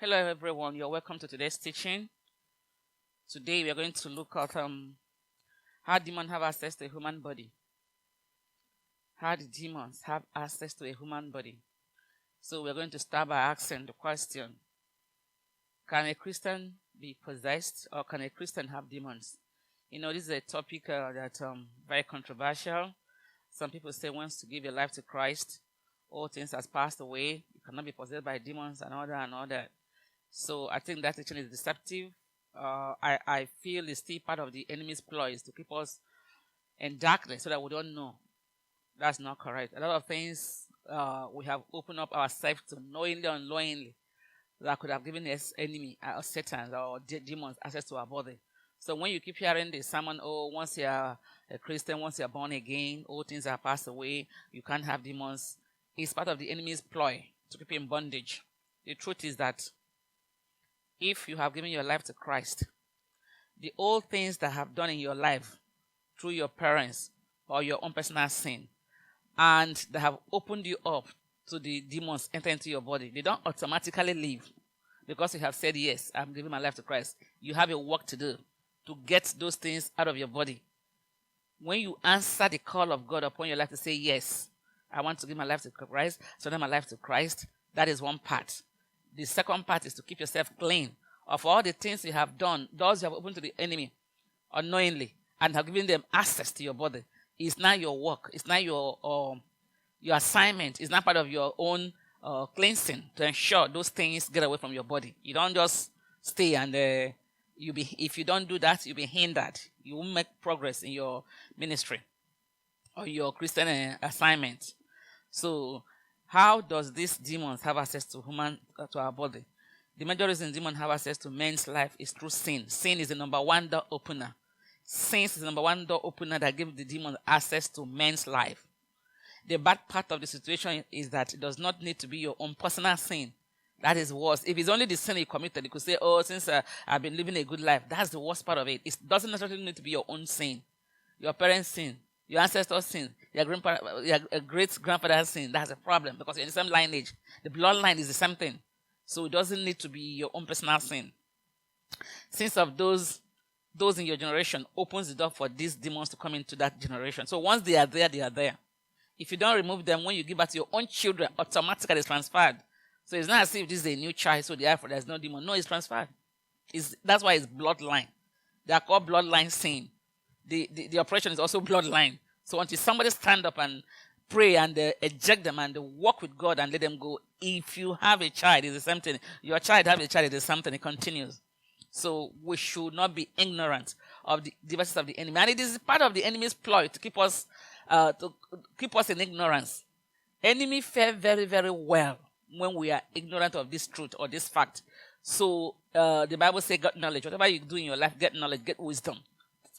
Hello everyone, you're welcome to today's teaching. Today we are going to look at how demons have access to a human body. How the demons have access to a human body. So we're going to start by asking the question, can a Christian be possessed or can a Christian have demons? This is a topic that's very controversial. Some people say once to give your life to Christ, all things has passed away. You cannot be possessed by demons and all that. So I think that teaching is deceptive. I feel it's still part of the enemy's ploys to keep us in darkness so that we don't know. That's not correct. A lot of things we have opened up ourselves to knowingly or unknowingly that could have given us enemy or Satan or demons access to our body. So when you keep hearing the sermon, once you're a Christian, once you're born again, all things are passed away, you can't have demons. It's part of the enemy's ploy to keep you in bondage. The truth is that if you have given your life to Christ, the old things that have done in your life through your parents or your own personal sin, and that have opened you up to the demons enter into your body, they don't automatically leave because you have said, yes, I'm giving my life to Christ. You have a work to do to get those things out of your body. When you answer the call of God upon your life to say, yes, I want to give my life to Christ, surrender my life to Christ, that is one part. The second part is to keep yourself clean of all the things you have done, doors you have opened to the enemy unknowingly, and have given them access to your body. It's not your work. It's not your assignment. It's not part of your own cleansing to ensure those things get away from your body. You don't just stay and if you don't do that, you'll be hindered. You won't make progress in your ministry or your Christian assignment. So how does these demons have access to our body? The major reason demons have access to men's life is through sin. Sin is the number one door opener. Sin is the number one door opener that gives the demons access to men's life. The bad part of the situation is that it does not need to be your own personal sin. That is worse. If it's only the sin you committed, you could say, since I've been living a good life. That's the worst part of it. It doesn't necessarily need to be your own sin. Your parents' sin. Your ancestors' sin, your great-grandfather's sin, that's a problem because you're in the same lineage. The bloodline is the same thing. So it doesn't need to be your own personal sin. Sins of those in your generation opens the door for these demons to come into that generation. So once they are there, they are there. If you don't remove them, when you give birth to your own children, automatically it's transferred. So it's not as if this is a new child, so therefore there's no demon. No, it's transferred. That's why it's bloodline. They are called bloodline sin. The operation is also bloodline. So until somebody stand up and pray and eject them and walk with God and let them go, if you have a child, it's the same thing. Your child have a child, it's the same thing. It continues. So we should not be ignorant of the devices of the enemy. And it is part of the enemy's ploy to keep us in ignorance. Enemy fare very, very well when we are ignorant of this truth or this fact. So the Bible says, get knowledge. Whatever you do in your life, get knowledge, get wisdom.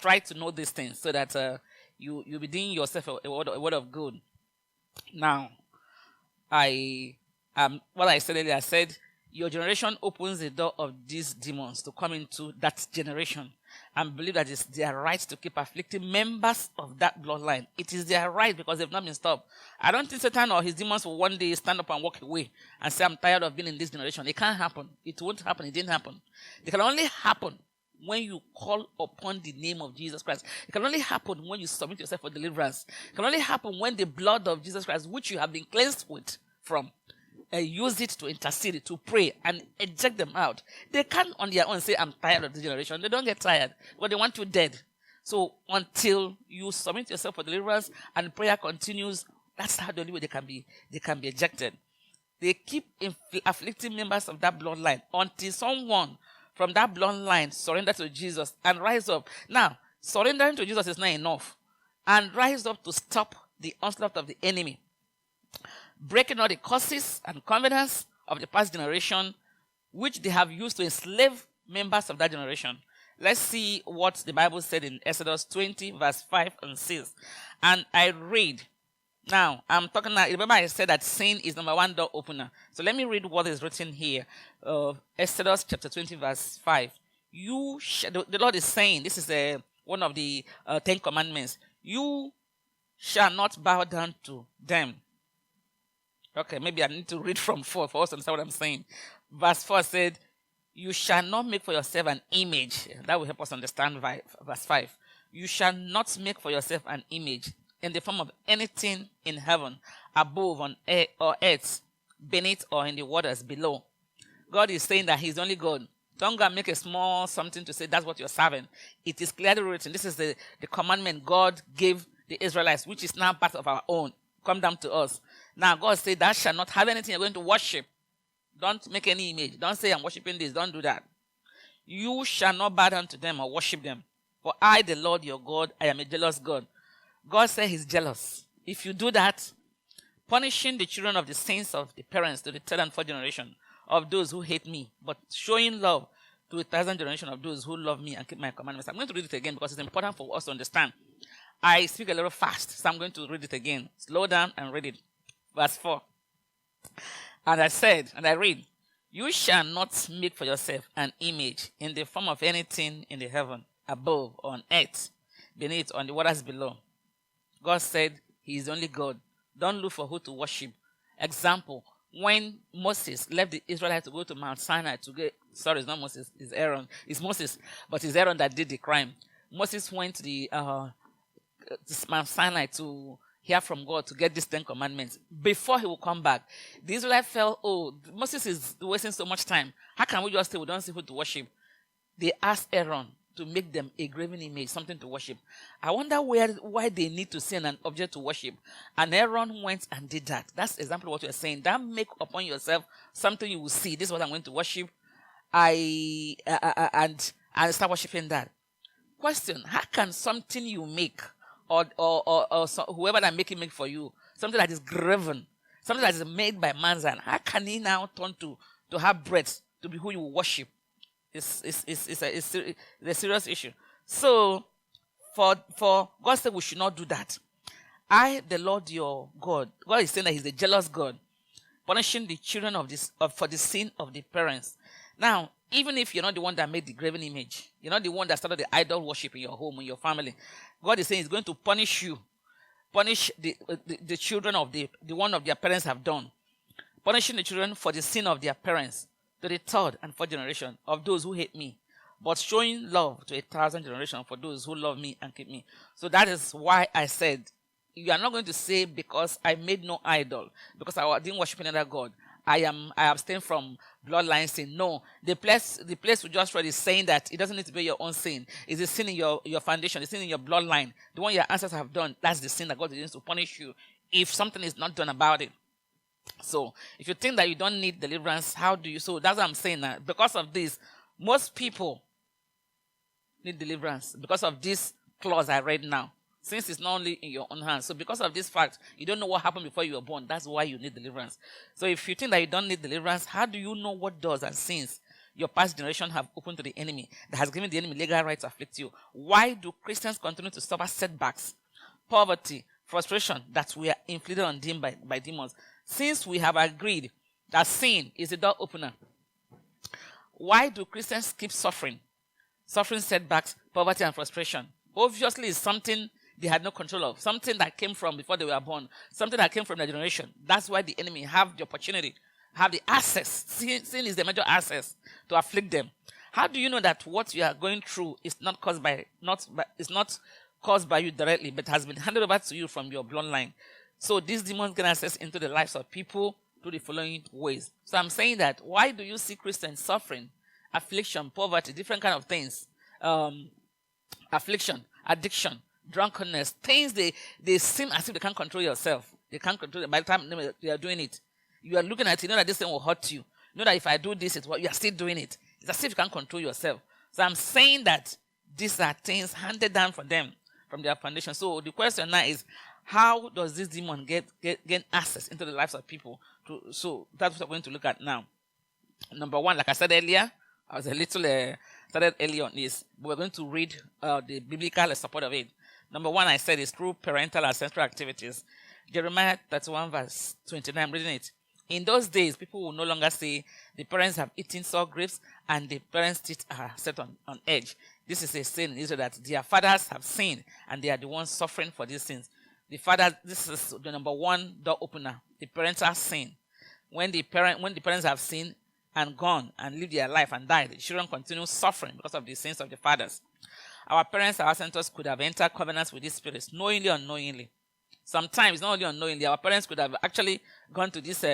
Try to know these things so that you'll be doing yourself a word of good. Now, what I said earlier, I said your generation opens the door of these demons to come into that generation and believe that it's their right to keep afflicting members of that bloodline. It is their right because they've not been stopped. I don't think Satan or his demons will one day stand up and walk away and say, I'm tired of being in this generation. It can't happen. It won't happen. It didn't happen. It can only happen when you call upon the name of Jesus Christ. It can only happen when you submit yourself for deliverance. It can only happen when the blood of Jesus Christ, which you have been cleansed from, use it to intercede, to pray, and eject them out. They can't on their own say, I'm tired of this generation. They don't get tired, but they want you dead. So until you submit yourself for deliverance and prayer continues, that's how the only way they can be ejected. They keep afflicting members of that bloodline until someone from that bloodline surrender to Jesus and rise up. Now, surrendering to Jesus is not enough. And rise up to stop the onslaught of the enemy. Breaking all the curses and covenants of the past generation, which they have used to enslave members of that generation. Let's see what the Bible said in Exodus 20, verse 5 and 6. And I read. Now, I'm talking now. Remember I said that sin is number one door opener. So let me read what is written here. Exodus chapter 20, verse 5. The Lord is saying, this is one of the 10 commandments. You shall not bow down to them. Okay, maybe I need to read from 4 for us to understand what I'm saying. Verse 4 said, you shall not make for yourself an image. That will help us understand verse 5. You shall not make for yourself an image in the form of anything in heaven, above, on air, or earth, beneath, or in the waters below. God is saying that he's only God. Don't go and make a small something to say that's what you're serving. It is clearly written. This is the commandment God gave the Israelites, which is now part of our own. Come down to us. Now God said, thou shalt not have anything you're going to worship. Don't make any image. Don't say, I'm worshiping this. Don't do that. You shall not bow down to them or worship them. For I, the Lord your God, I am a jealous God. God said he's jealous. If you do that, punishing the children of the sins of the parents to the third and fourth generation of those who hate me, but showing love to 1,000 generations of those who love me and keep my commandments. I'm going to read it again because it's important for us to understand. I speak a little fast, so I'm going to read it again. Slow down and read it. Verse 4. And I said, and I read, you shall not make for yourself an image in the form of anything in the heaven, above, on earth, beneath, on the waters below. God said he is only God. Don't look for who to worship. Example, when Moses left the Israelites to go to Mount Sinai to get, sorry, it's not Moses, it's Aaron. It's Moses, but it's Aaron that did the crime. Moses went to the Mount Sinai to hear from God to get these 10 commandments. Before he will come back, the Israelites felt, oh, Moses is wasting so much time. How can we just say we don't see who to worship? They asked Aaron to make them a graven image, something to worship. I wonder why they need to send an object to worship. And Aaron went and did that. That's exactly what you're saying. That make upon yourself something you will see. This is what I'm going to worship. And start worshiping that. Question: how can something you make, or whoever that make it make for you, something that is graven, something that is made by man's hand, how can he now turn to have breath to be who you worship? It's a serious issue. So, for God said we should not do that. I, the Lord your God, God is saying that he's a jealous God, punishing the children for the sin of the parents. Now, even if you're not the one that made the graven image, you're not the one that started the idol worship in your home, in your family, God is saying he's going to punish you, punish the children of the one of their parents have done, punishing the children for the sin of their parents to the third and fourth generation of those who hate me, but showing love to 1,000 generations for those who love me and keep me. So that is why I said, you are not going to say, because I made no idol, because I didn't worship another God, I abstain from bloodline sin. No, the place we just read is saying that it doesn't need to be your own sin. It's a sin in your foundation, the sin in your bloodline, the one your ancestors have done. That's the sin that God is using to punish you if something is not done about it. So, if you think that you don't need deliverance, how do you? So, that's what I'm saying. That because of this, most people need deliverance because of this clause I read now. Since it's not only in your own hands. So, because of this fact, you don't know what happened before you were born. That's why you need deliverance. So, if you think that you don't need deliverance, how do you know what doors and sins your past generation have opened to the enemy that has given the enemy legal right to afflict you? Why do Christians continue to suffer setbacks, poverty, frustration that we are inflicted on them by demons? Since we have agreed that sin is a door opener, why do Christians keep suffering setbacks, poverty, and frustration? Obviously, it's something they had no control of, something that came from before they were born, something that came from their generation. That's why the enemy have the opportunity, have the access. Sin is the major access to afflict them. How do you know that what you are going through is not caused by you directly, but has been handed over to you from your bloodline? So these demons get access into the lives of people through the following ways. So I'm saying that, why do you see Christians suffering, affliction, poverty, different kind of things, affliction, addiction, drunkenness, things they seem as if they can't control yourself. They can't control it. By the time they are doing it, you are looking at it, you know that this thing will hurt you. You know that if I do this, you are still doing it. It's as if you can't control yourself. So I'm saying that these are things handed down for them from their foundation. So the question now is, how does this demon get access into the lives of people? So that's what we're going to look at now. Number one, like I said earlier, I was a little started early on this, but we're going to read the biblical support of it. Number one, I said, is through parental ancestral activities. Jeremiah 31 verse 29, I'm reading it. In those days, people will no longer say, the parents have eaten sour grapes and the parents' teeth are set on edge. This is a sin in Israel that their fathers have sinned and they are the ones suffering for these sins. This is the number one door opener, the parental sin. When the parents have sinned, and gone and live their life and died. The children continue suffering because of the sins of the fathers. Our parents, our ancestors could have entered covenants with these spirits, knowingly or unknowingly. Sometimes, not only unknowingly, our parents could have actually gone to this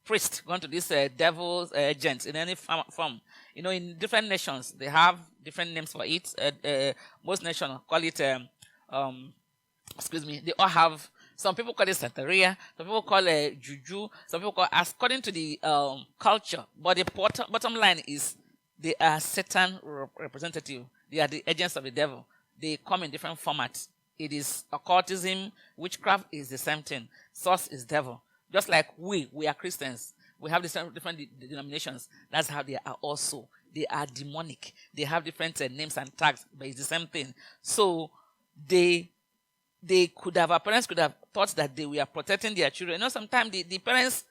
priest, gone to this devil's agents in any form. In different nations, they have different names for it. Most nations call it, they all have, some people call it Santeria, some people call it Juju, some people call it according to the culture. But the bottom line is they are Satan representative. They are the agents of the devil. They come in different formats. It is occultism, witchcraft is the same thing. Source is devil. Just like we are Christians. We have different denominations. That's how they are also. They are demonic. They have different names and tags, but it's the same thing. So our parents could have thought that they were protecting their children. Sometimes the parents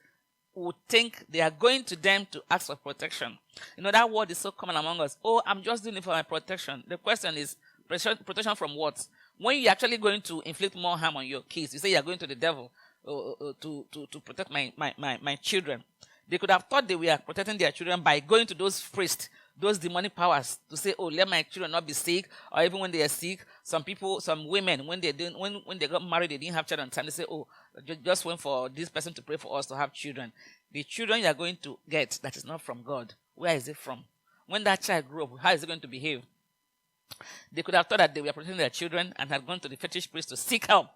would think they are going to them to ask for protection. That word is so common among us. Oh, I'm just doing it for my protection. The question is, protection from what? When you're actually going to inflict more harm on your kids, you say you're going to the devil to protect my children. They could have thought they were protecting their children by going to those priests, those demonic powers, to say, oh, let my children not be sick. Or even when they are sick, some women, when they got married, they didn't have children. And they say, oh, just wait for this person to pray for us to have children. The children you are going to get that is not from God, where is it from? When that child grew up, how is it going to behave? They could have thought that they were protecting their children and had gone to the fetish priest to seek help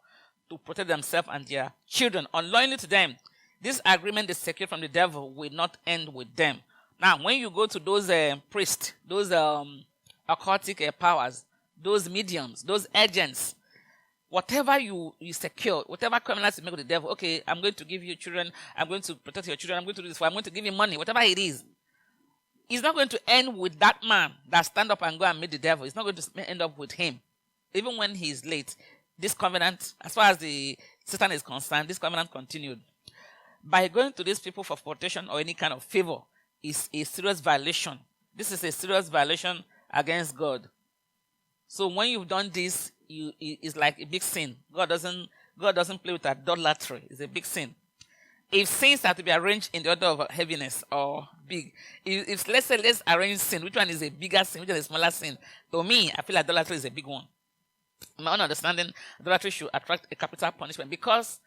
to protect themselves and their children. Unknowingly to them, this agreement they secured from the devil will not end with them. Now, when you go to those priests, those occultic powers, those mediums, those agents, whatever you secure, whatever covenants you make with the devil, okay, I'm going to give you children, I'm going to protect your children, I'm going to do this, I'm going to give you money, whatever it is, it's not going to end with that man that stand up and go and meet the devil. It's not going to end up with him. Even when he is late, this covenant, as far as the Satan is concerned, this covenant continued. By going to these people for protection or any kind of favor is a serious violation. This is a serious violation against God. So when you've done this, it's like a big sin. God doesn't play with idolatry. It's a big sin. If sins are to be arranged in the order of heaviness or big, if let's arrange sin, which one is a bigger sin, which is a smaller sin? To me, I feel idolatry is a big one. In my own understanding, idolatry should attract a capital punishment because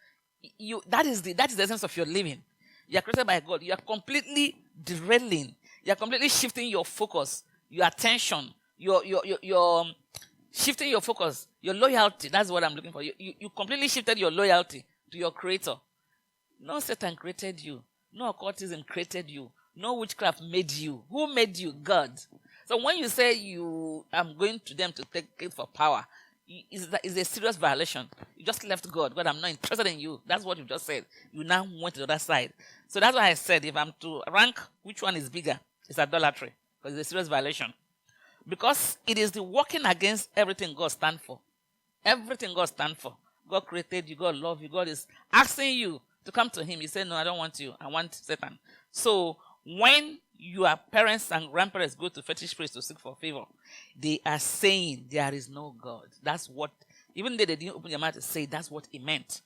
that is the essence of your living. You are created by God. You are completely derailing. You are completely shifting your focus, your attention, your shifting your focus, your loyalty. That's what I'm looking for. You completely shifted your loyalty to your Creator. No Satan created you. No occultism created you. No witchcraft made you. Who made you? God. So when you say I'm going to them to take it for power, it's a serious violation. You just left God. God, I'm not interested in you. That's what you just said. You now went to the other side. So that's why I said if I'm to rank which one is bigger, it's idolatry. Because it's a serious violation. Because it is the working against everything God stands for. Everything God stands for. God created you. God loves you. God is asking you to come to him. You say, no, I don't want you. I want Satan. So when your parents and grandparents go to fetish priests to seek for favor, they are saying there is no God. That's what, even though they didn't open their mouth to say, that's what it meant.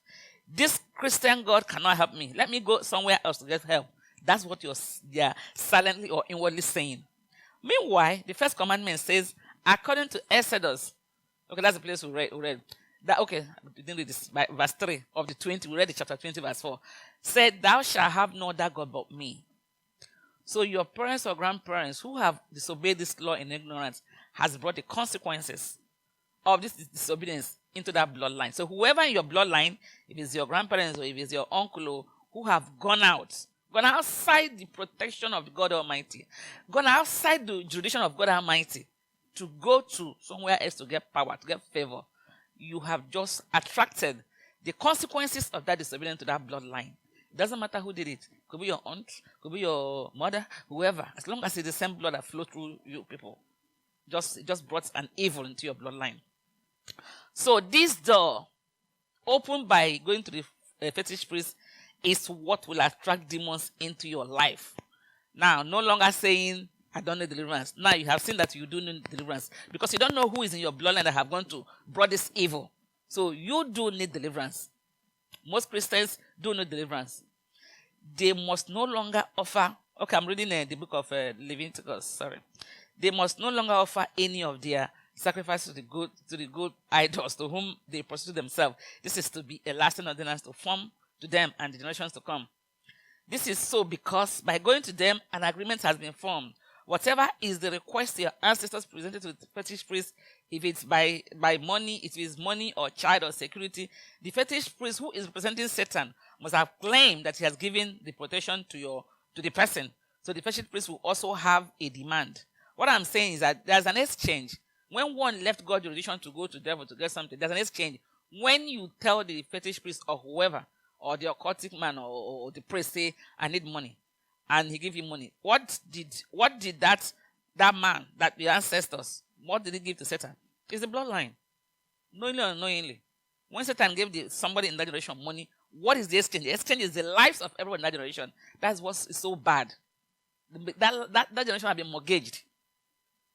This Christian God cannot help me. Let me go somewhere else to get help. That's what they are silently or inwardly saying. Meanwhile, the first commandment says, according to Exodus, okay, that's the place we read. We didn't read this, by verse 3 of the 20, we read the chapter 20, verse 4. Said, thou shalt have no other God but me. So your parents or grandparents who have disobeyed this law in ignorance has brought the consequences of this disobedience into that bloodline. So whoever in your bloodline, if it's your grandparents or if it's your uncle who have gone outside the protection of God Almighty, gone outside the jurisdiction of God Almighty to go to somewhere else to get power, to get favor, you have just attracted the consequences of that disobedience to that bloodline. It doesn't matter who did it. Could be your aunt, could be your mother, whoever. As long as it's the same blood that flows through you people. It just brought an evil into your bloodline. So this door, opened by going to the fetish priest, is what will attract demons into your life. Now, no longer saying, I don't need deliverance. Now you have seen that you do need deliverance. Because you don't know who is in your bloodline that have gone to brought this evil. So you do need deliverance. Most Christians do need deliverance. They must no longer offer Okay, I'm reading the book of Leviticus. Sorry. They must no longer offer any of their sacrifices to the good idols to whom they prostitute themselves. This is to be a lasting ordinance to form to them and the generations to come. This is so because by going to them, an agreement has been formed. Whatever is the request your ancestors presented to the fetish priest, if it's by money, if it is money or child or security, the fetish priest who is representing Satan must have claimed that he has given the protection to the person. So the fetish priest will also have a demand. What I'm saying is that there's an exchange. When one left God's jurisdiction to go to the devil to get something, there's an exchange. When you tell the fetish priest or whoever, or the occultic man or the priest say, I need money, and he give you money, what did that man, that the ancestors, what did he give to Satan? It's the bloodline. Knowingly or unknowingly. When Satan gave somebody in that generation money, what is the exchange? The exchange is the lives of everyone in that generation. That's what's so bad. That generation have been mortgaged.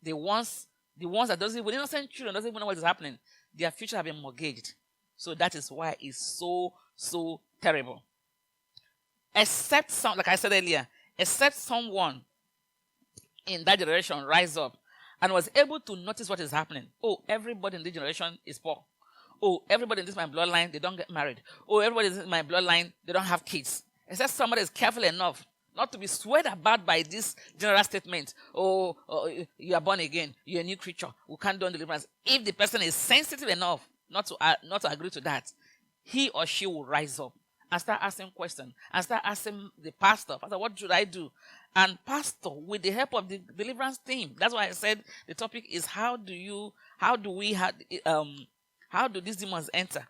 The ones that doesn't even, innocent children doesn't even know what is happening, their future have been mortgaged. So that is why it's so terrible. Except like I said earlier, except someone in that generation rise up and was able to notice what is happening. Oh, everybody in this generation is poor. Oh, everybody in this my bloodline, they don't get married. Oh, everybody in my bloodline, they don't have kids. Except somebody is careful enough not to be swayed about by this general statement. Oh, you are born again. You're a new creature. We can't do deliverance. If the person is sensitive enough not to agree to that, he or she will rise up and start asking questions and start asking the pastor, what should I do? And pastor, with the help of the deliverance team, that's why I said the topic is how do these demons enter?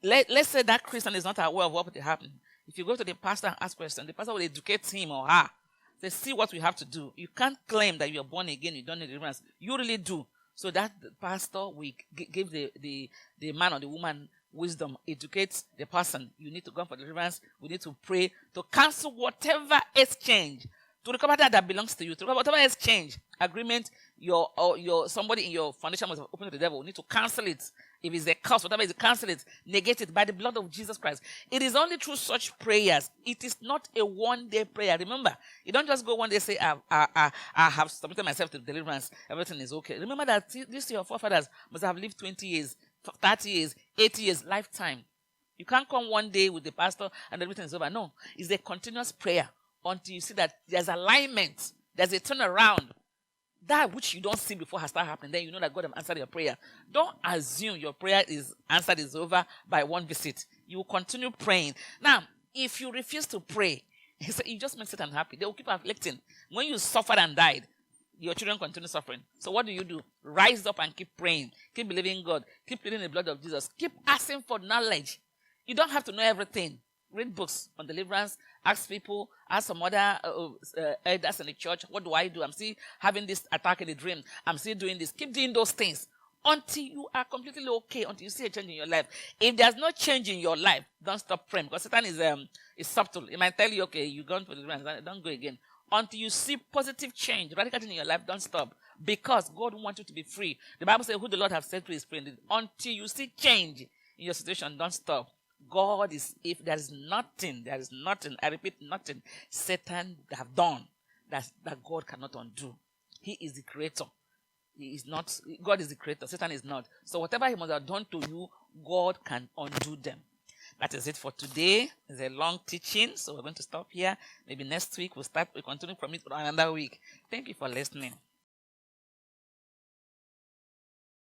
Let's say that Christian is not aware of what will happen. If you go to the pastor and ask questions, the pastor will educate him or her. They see what we have to do. You can't claim that you're born again, you don't need deliverance. You really do. So that the pastor will give the man or the woman wisdom, educates the person. You need to go for deliverance. We need to pray to cancel whatever exchange, to recover that belongs to you, to recover whatever exchange agreement your somebody in your foundation must have opened to the devil. We need to cancel it. If it's a curse, whatever it is, cancel it, negate it by the blood of Jesus Christ. It is only through such prayers. It is not a one-day prayer. Remember, you don't just go one day and say, I have submitted myself to deliverance. Everything is okay. Remember that these your forefathers must have lived 20 years, 30 years, 80 years, lifetime. You can't come one day with the pastor and everything is over. No, it's a continuous prayer until you see that there's alignment, there's a turnaround. That which you don't see before has started happening, then you know that God has answered your prayer. Don't assume your prayer is answered, is over by one visit. You will continue praying. Now, if you refuse to pray, you just make Satan happy. They will keep afflicting. When you suffered and died, your children continue suffering. So what do? Rise up and keep praying. Keep believing God. Keep pleading the blood of Jesus. Keep asking for knowledge. You don't have to know everything. Read books on deliverance. Ask people. Ask some other elders in the church. What do I do? I'm still having this attack in the dream. I'm still doing this. Keep doing those things until you are completely okay, until you see a change in your life. If there's no change in your life, don't stop praying, because Satan is subtle. It might tell you, okay, you're going for deliverance. Don't go again. Until you see positive change, radical change in your life, don't stop. Because God wants you to be free. The Bible says, who the Lord has set free is free. Until you see change in your situation, don't stop. God is, if there is nothing, I repeat, nothing Satan have done that God cannot undo. He is the creator. He is not, God is the creator. Satan is not. So whatever he must have done to you, God can undo them. That is it for today. It's a long teaching, so we're going to stop here. Maybe next week we'll continue from it for another week. Thank you for listening.